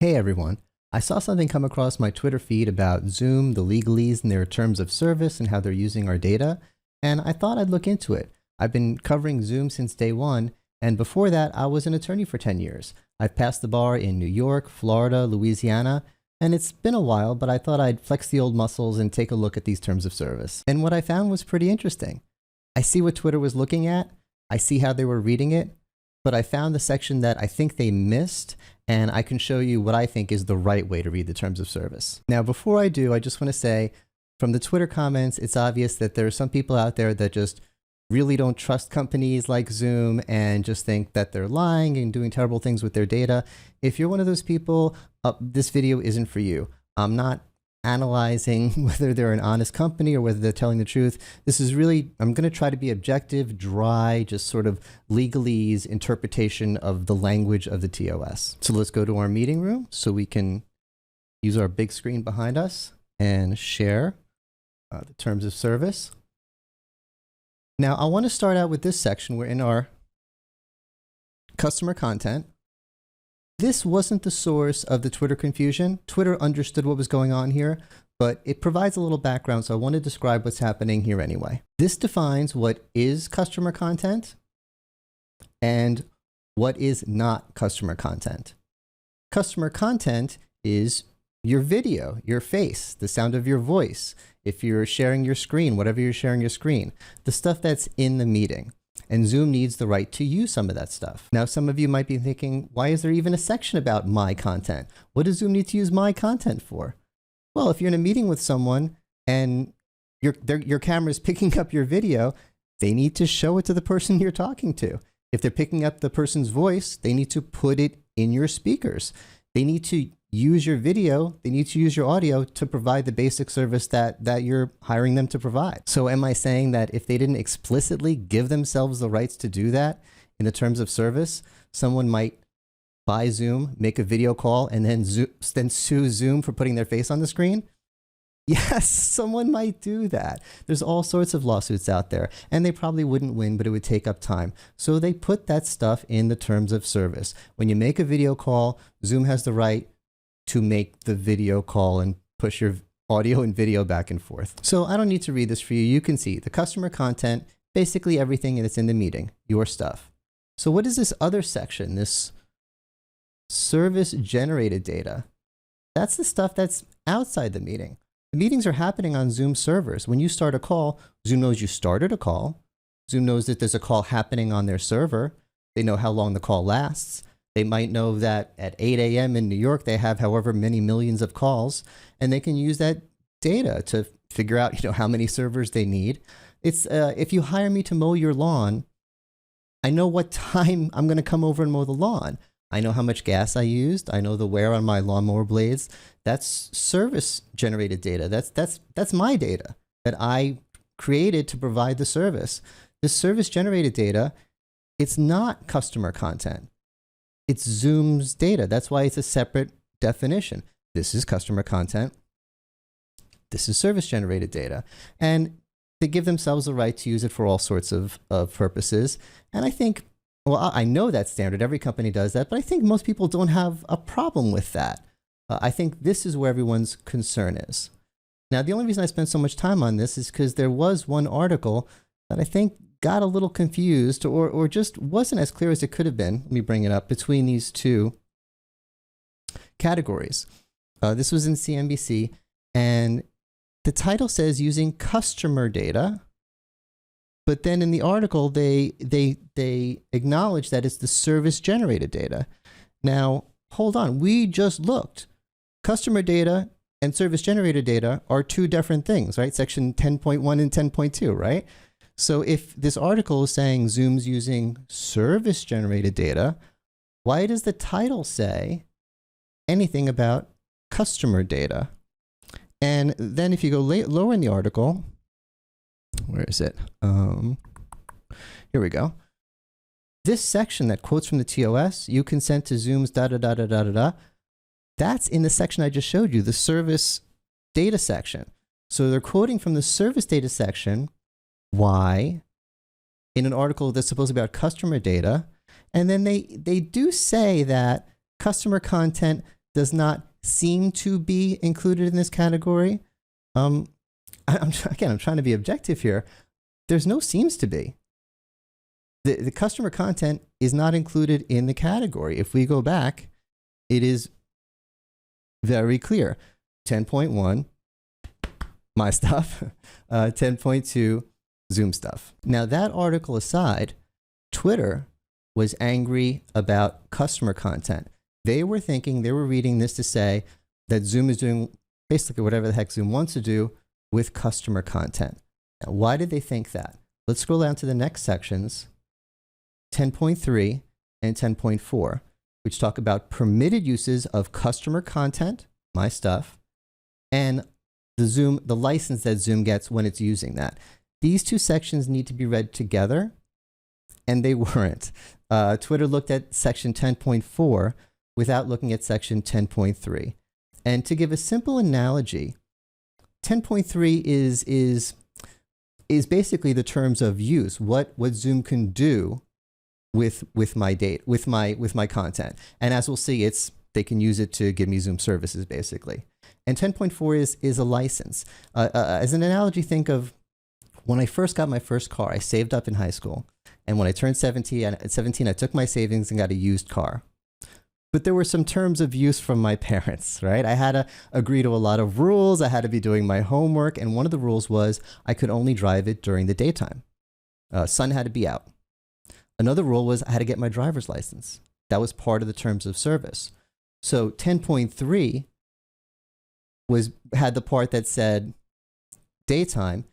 Hey everyone, I saw something come across my Twitter feed about Zoom, the legalese and their terms of service and how they're using our data, and I thought I'd look into it. I've been covering Zoom since day one, and before that I was an attorney for 10 years. I've passed the bar in New York, Florida, Louisiana, and it's been a while, but I thought I'd flex the old muscles and take a look at these terms of service. And what I found was pretty interesting. I see what Twitter was looking at, I see how they were reading it, but I found the section that I think they missed, and I can show you what I think is the right way to read the terms of service. Now, before I do, I just want to say, from the Twitter comments, it's obvious that there are some people out there that just really don't trust companies like Zoom and just think that they're lying and doing terrible things with their data. If you're one of those people, this video isn't for you. I'm not analyzing whether they're an honest company or whether they're telling the truth. This is really, I'm going to try to be objective, dry, just sort of legalese interpretation of the language of the TOS. So let's go to our meeting room so we can use our big screen behind us and share the terms of service. Now, I want to start out with this section. We're in our customer content. This wasn't the source of the Twitter confusion. Twitter understood what was going on here, but it provides a little background, so I want to describe what's happening here anyway. This defines what is customer content and what is not customer content. Customer content is your video, your face, the sound of your voice, if you're sharing your screen, whatever you're sharing your screen, the stuff that's in the meeting. And Zoom needs the right to use some of that stuff. Now, some of you might be thinking, why is there even a section about my content? What does Zoom need to use my content for? Well, if you're in a meeting with someone and your camera is picking up your video, they need to show it to the person you're talking to. If they're picking up the person's voice, they need to put it in your speakers. They need to use your video, they need to use your audio to provide the basic service that you're hiring them to provide. So am I saying that if they didn't explicitly give themselves the rights to do that in the terms of service, someone might buy Zoom, make a video call, and then sue Zoom for putting their face on the screen? Yes, someone might do that. There's all sorts of lawsuits out there, and they probably wouldn't win, but it would take up time. So they put that stuff in the terms of service. When you make a video call, Zoom has the right to make the video call and push your audio and video back and forth. So I don't need to read this for you. You can see the customer content, basically everything that's in the meeting, your stuff. So what is this other section, this service generated data? That's the stuff that's outside the meeting. The meetings are happening on Zoom servers. When you start a call, Zoom knows you started a call. Zoom knows that there's a call happening on their server. They know how long the call lasts. They might know that at 8 a.m. in New York, they have however many millions of calls, and they can use that data to figure out, how many servers they need. It's if you hire me to mow your lawn, I know what time I'm going to come over and mow the lawn. I know how much gas I used. I know the wear on my lawnmower blades. That's service generated data. That's my data that I created to provide the service. This service generated data, it's not customer content. It's Zoom's data. That's why it's a separate definition. This is customer content. This is service-generated data. And they give themselves the right to use it for all sorts of purposes. And I think, well, I know that's standard. Every company does that. But I think most people don't have a problem with that. I think this is where everyone's concern is. Now, the only reason I spent so much time on this is because there was one article that I think got a little confused or just wasn't as clear as it could have been. Let me bring it up between these two categories. This was in CNBC, and the title says using customer data, but then in the article they acknowledge that it's the service generated data. Now, hold on, we just looked. Customer data and service generated data are two different things, right? Section 10.1 and 10.2, right? So if this article is saying Zoom's using service-generated data, why does the title say anything about customer data? And then if you go lower in the article, where is it? Here we go. This section that quotes from the TOS, you consent to Zoom's da-da-da-da-da-da-da, that's in the section I just showed you, the service data section. So they're quoting from the service data section. Why? In an article that's supposed to be about customer data. And then they do say that customer content does not seem to be included in this category. I'm trying to be objective here. There's no seems to be. The customer content is not included in the category. If we go back, it is very clear. 10.1, my stuff. 10.2, Zoom stuff. Now, that article aside, Twitter was angry about customer content. They were reading this to say that Zoom is doing basically whatever the heck Zoom wants to do with customer content. Now, why did they think that? Let's scroll down to the next sections, 10.3 and 10.4, which talk about permitted uses of customer content, my stuff, and the license that Zoom gets when it's using that. These two sections need to be read together, and they weren't. Twitter looked at section 10.4 without looking at section 10.3. And to give a simple analogy, 10.3 is basically the terms of use, what Zoom can do with my content. And as we'll see, they can use it to give me Zoom services basically. And 10.4 is a license. As an analogy, think of when I first got my first car. I saved up in high school. And when I turned 17, I took my savings and got a used car. But there were some terms of use from my parents, right? I had to agree to a lot of rules. I had to be doing my homework. And one of the rules was I could only drive it during the daytime. Sun had to be out. Another rule was I had to get my driver's license. That was part of the terms of service. So 10.3 had the part that said daytime.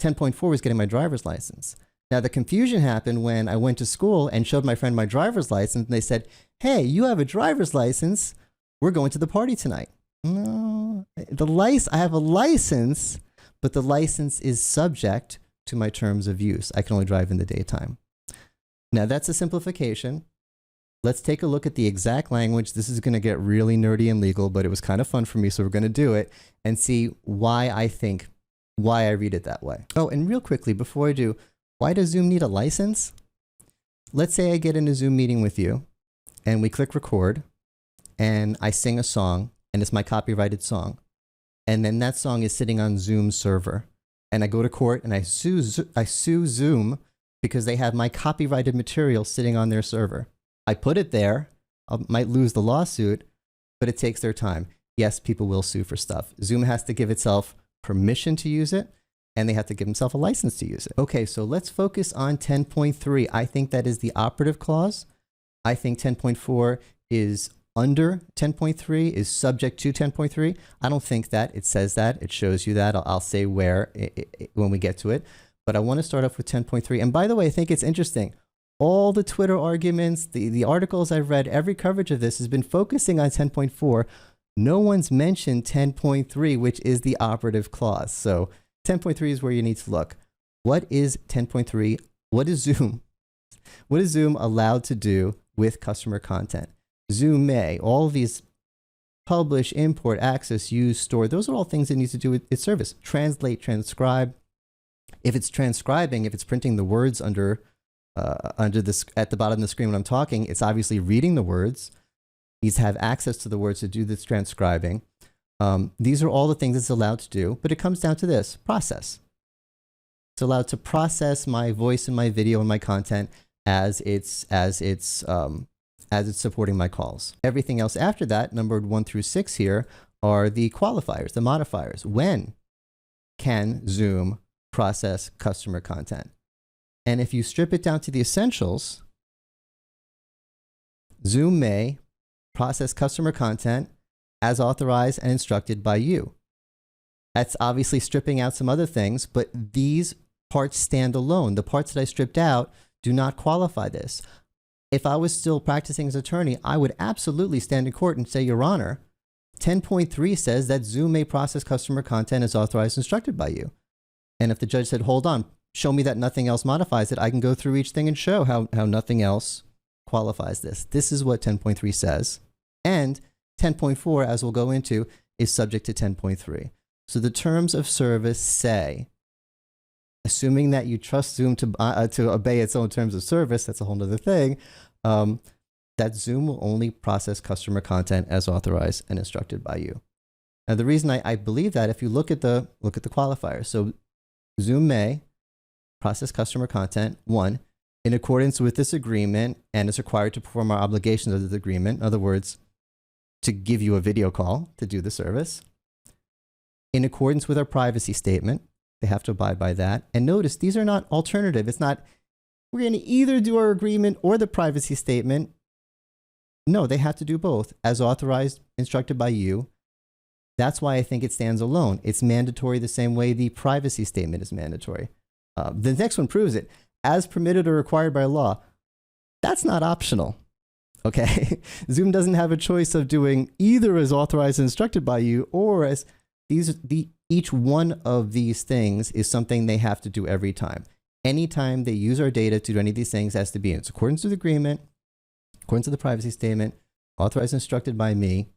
10.4 was getting my driver's license. Now, the confusion happened when I went to school and showed my friend my driver's license, and they said, hey, you have a driver's license. We're going to the party tonight. No, I have a license, but the license is subject to my terms of use. I can only drive in the daytime. Now, that's a simplification. Let's take a look at the exact language. This is going to get really nerdy and legal, but it was kind of fun for me, so we're going to do it and see why I read it that way. Oh, and real quickly, before I do, why does Zoom need a license? Let's say I get in a Zoom meeting with you, and we click record, and I sing a song, and it's my copyrighted song. And then that song is sitting on Zoom's server. And I go to court, and I sue Zoom because they have my copyrighted material sitting on their server. I put it there. I might lose the lawsuit, but it takes their time. Yes, people will sue for stuff. Zoom has to give itself permission to use it, and they have to give themselves a license to use it. Okay, so let's focus on 10.3. I think that is the operative clause. I think 10.4 is under 10.3, is subject to 10.3. I don't think that. It says that. It shows you that. I'll say where when we get to it. But I want to start off with 10.3. And by the way, I think it's interesting. All the Twitter arguments, the articles I've read, every coverage of this has been focusing on 10.4. No one's mentioned 10.3, which is the operative clause. So 10.3 is where you need to look. What is 10.3? What is Zoom allowed to do with customer content? Zoom may, all of these publish, import, access, use, store, those are all things it needs to do with its service. Translate, transcribe. If it's transcribing, if it's printing the words under this at the bottom of the screen when I'm talking, it's obviously reading the words. Needs to have access to the words to do this transcribing. These are all the things it's allowed to do, but it comes down to this, process. It's allowed to process my voice and my video and my content as it's supporting my calls. Everything else after that, numbered 1 through 6 here, are the qualifiers, the modifiers. When can Zoom process customer content? And if you strip it down to the essentials, Zoom may process customer content as authorized and instructed by you. That's obviously stripping out some other things, but these parts stand alone. The parts that I stripped out do not qualify this. If I was still practicing as an attorney, I would absolutely stand in court and say, Your Honor, 10.3 says that Zoom may process customer content as authorized and instructed by you. And if the judge said, hold on, show me that nothing else modifies it, I can go through each thing and show how nothing else qualifies this. This is what 10.3 says. And 10.4, as we'll go into, is subject to 10.3. So the terms of service say, assuming that you trust Zoom to obey its own terms of service, that's a whole other thing, that Zoom will only process customer content as authorized and instructed by you. Now, the reason I believe that, if you look at the qualifiers, so Zoom may process customer content, 1, in accordance with this agreement and is required to perform our obligations of the agreement. In other words, to give you a video call to do the service. In accordance with our privacy statement, they have to abide by that. And notice, these are not alternative. It's not, we're going to either do our agreement or the privacy statement. No, they have to do both, as authorized, instructed by you. That's why I think it stands alone. It's mandatory the same way the privacy statement is mandatory. The next one proves it. As permitted or required by law. That's not optional. Okay? Zoom doesn't have a choice of doing either as authorized and instructed by you, or as each one of these things is something they have to do every time. Anytime they use our data to do any of these things, has to be in accordance with the agreement, according to the privacy statement, authorized and instructed by me,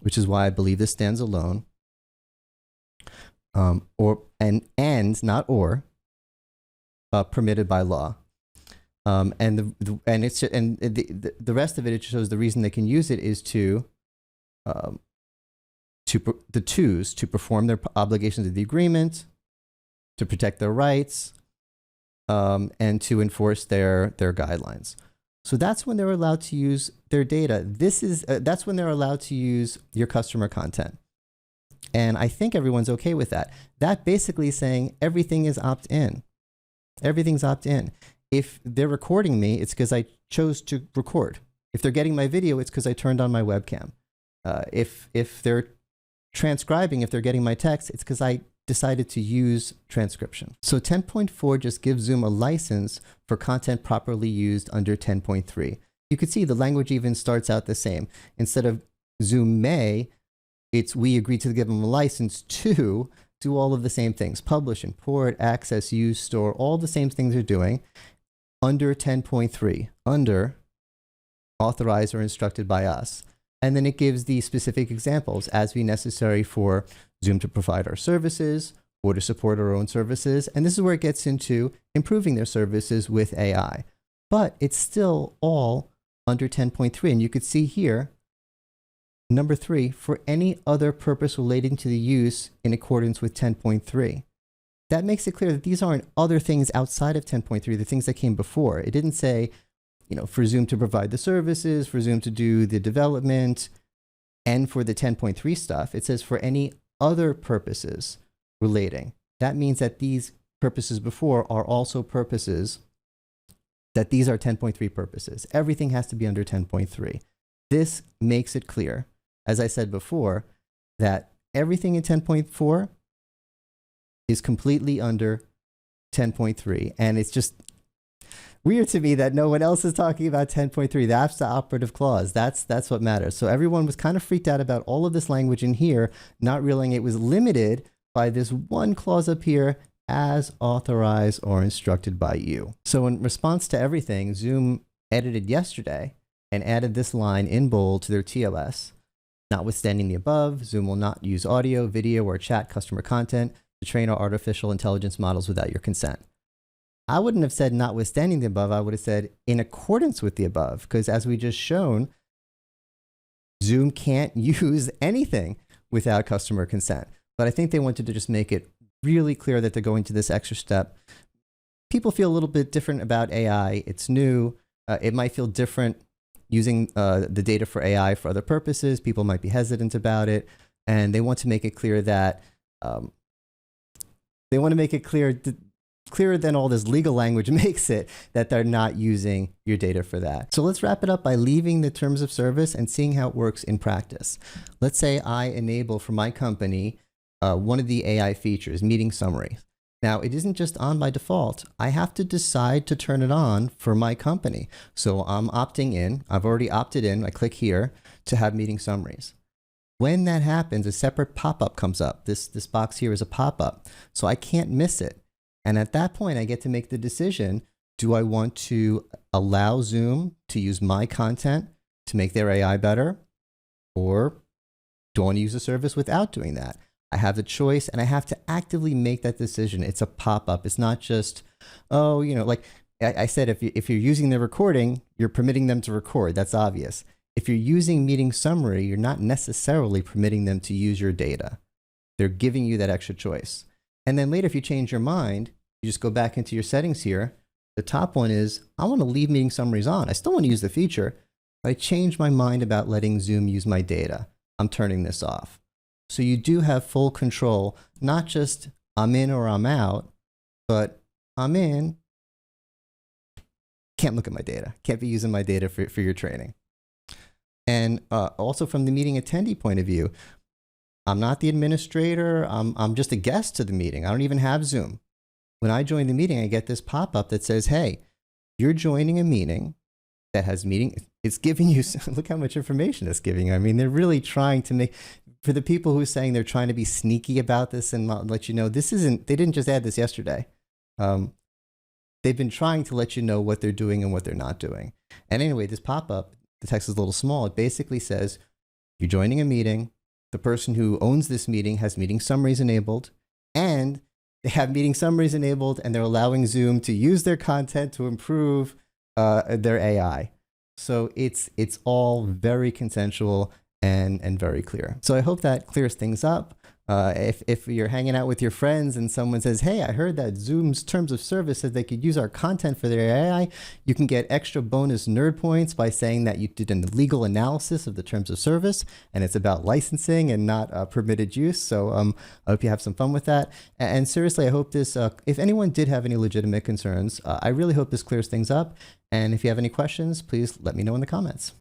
which is why I believe this stands alone. Permitted by law. And the rest of it, it shows the reason they can use it is to perform their obligations of the agreement, to protect their rights, and to enforce their guidelines. So that's when they're allowed to use their data. That's when they're allowed to use your customer content. And I think everyone's okay with that. That basically is saying everything is opt-in. Everything's opt-in. If they're recording me, it's because I chose to record. If they're getting my video, it's because I turned on my webcam. If they're transcribing, if they're getting my text, it's because I decided to use transcription. So 10.4 just gives Zoom a license for content properly used under 10.3. You can see the language even starts out the same. Instead of Zoom may, it's we agree to give them a license to do all of the same things. Publish, import, access, use, store, all the same things they're doing under 10.3, under authorized or instructed by us. And then it gives the specific examples as be necessary for Zoom to provide our services or to support our own services. And this is where it gets into improving their services with AI. But it's still all under 10.3. And you could see here, number 3, for any other purpose relating to the use in accordance with 10.3. That makes it clear that these aren't other things outside of 10.3, the things that came before. It didn't say, for Zoom to provide the services, for Zoom to do the development, and for the 10.3 stuff. It says for any other purposes relating. That means that these purposes before are also purposes, that these are 10.3 purposes. Everything has to be under 10.3. This makes it clear, as I said before, that everything in 10.4 is completely under 10.3. And it's just weird to me that no one else is talking about 10.3. That's the operative clause. That's what matters. So everyone was kind of freaked out about all of this language in here, not realizing it was limited by this one clause up here, as authorized or instructed by you. So in response to everything, Zoom edited yesterday and added this line in bold to their TOS. Notwithstanding the above, Zoom will not use audio, video, or chat customer content to train our artificial intelligence models without your consent. I wouldn't have said notwithstanding the above, I would have said in accordance with the above, because as we just shown, Zoom can't use anything without customer consent. But I think they wanted to just make it really clear that they're going to this extra step. People feel a little bit different about AI. It's new. It might feel different using the data for AI for other purposes. People might be hesitant about it. And they want to make it clear that they want to make it clearer than all this legal language makes it, that they're not using your data for that. So let's wrap it up by leaving the terms of service and seeing how it works in practice. Let's say I enable for my company one of the AI features, meeting summary. Now, it isn't just on by default. I have to decide to turn it on for my company. So I'm opting in. I've already opted in. I click here to have meeting summaries. When that happens, a separate pop-up comes up. This box here is a pop-up, so I can't miss it. And at that point, I get to make the decision, do I want to allow Zoom to use my content to make their AI better? Or do I want to use the service without doing that? I have the choice and I have to actively make that decision. It's a pop-up. It's not just, oh, like I said if you're using the recording, you're permitting them to record. That's obvious. If you're using meeting summary, you're not necessarily permitting them to use your data. They're giving you that extra choice. And then later, if you change your mind, you just go back into your settings here. The top one is, I want to leave meeting summaries on. I still want to use the feature, but I changed my mind about letting Zoom use my data. I'm turning this off. So you do have full control, not just I'm in or I'm out, but I'm in, can't look at my data, can't be using my data for your training. And also from the meeting attendee point of view, I'm not the administrator, I'm just a guest to the meeting. I don't even have Zoom. When I join the meeting, I get this pop-up that says, hey, you're joining a meeting that has meeting. It's giving you, look how much information it's giving. I mean, they're really trying to make, for the people who are saying they're trying to be sneaky about this and let you know, this isn't, they didn't just add this yesterday. They've been trying to let you know what they're doing and what they're not doing. And anyway, this pop-up, the text is a little small. It basically says, you're joining a meeting. The person who owns this meeting has meeting summaries enabled, and they have meeting summaries enabled, and they're allowing Zoom to use their content to improve their AI. So it's all very consensual and very clear. So I hope that clears things up. If you're hanging out with your friends and someone says, hey, I heard that Zoom's terms of service said they could use our content for their AI, you can get extra bonus nerd points by saying that you did a legal analysis of the terms of service, and it's about licensing and not permitted use. So I hope you have some fun with that. And seriously, I hope this, if anyone did have any legitimate concerns, I really hope this clears things up. And if you have any questions, please let me know in the comments.